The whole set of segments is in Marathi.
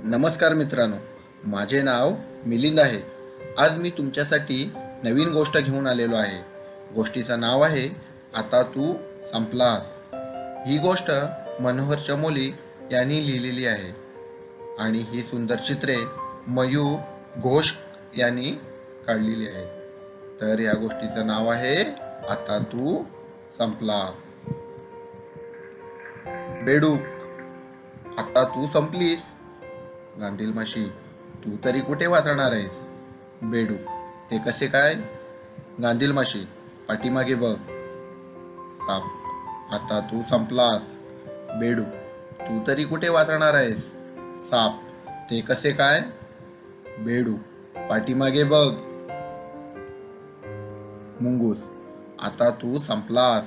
नमस्कार मित्रांनो, माझे नाव मिलिंद आहे. आज मी तुमच्यासाठी नवीन गोष्ट घेऊन आलेलो आहे. गोष्टीचं नाव आहे आता तू संपलास. ही गोष्ट मनोहर चमोली यांनी लिहिलेली आहे आणि ही सुंदर चित्रे मयूर घोष यांनी काढलेली आहे. तर या गोष्टीचं नाव आहे आता तू संपलास. बेडूक, आता तू संपलीस. गांधील माशी, तू तरी कुठे वाचणार आहेस. बेडूक, ते कसे काय. गांधील माशी, पाठीमागे बघ. साप, आता तू संपलास. बेडूक, तू तरी कुठे वाचणार आहेस. साप, ते कसे काय. बेडूक, पाठीमागे बघ. मुंगूस, आता तू संपलास.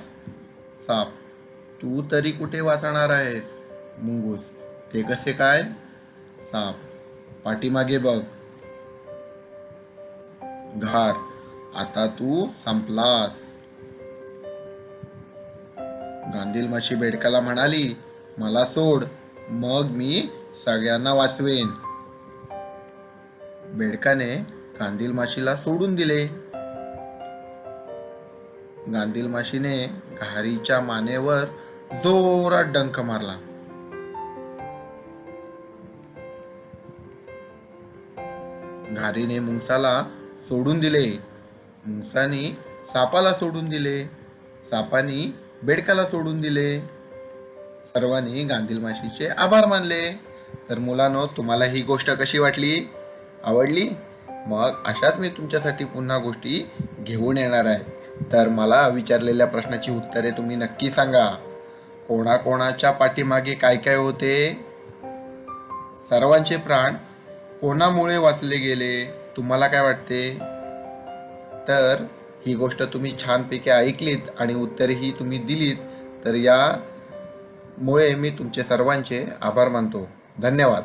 साप, तू तरी कुठे वाचणार आहेस. मुंगूस, ते कसे काय. साप, पाठीमागे बघ. घार, आता तू संपलास. गांधील माशी बेडकाला म्हणाली, मला सोड, मग मी सगळ्यांना वाचवेन. बेडकाने गांधील माशीला सोडून दिले. गांधील माशीने घारीच्या मानेवर जोरात डंख मारला. घारीने मुंगसाला सोडून दिले. मुंगसाने सापाला सोडून दिले. सापाने बेडकाला सोडून दिले. सर्वांनी गांधील माशीचे आभार मानले. तर मुलांनो, तुम्हाला ही गोष्ट कशी वाटली, आवडली? मग अशाच मी तुमच्यासाठी पुन्हा गोष्टी घेऊन येणार आहे. तर मला विचारलेल्या प्रश्नाची उत्तरे तुम्ही नक्की सांगा. कोणाकोणाच्या पाठीमागे काय काय होते. सर्वांचे प्राण कोणामुळे वाचले गेले, तुम्हाला काय वाटते. तर ही गोष्ट तुम्ही छानपैकी ऐकलीत आणि उत्तरेही तुम्ही दिलीत, तर यामुळे मी तुमचे सर्वांचे आभार मानतो. धन्यवाद.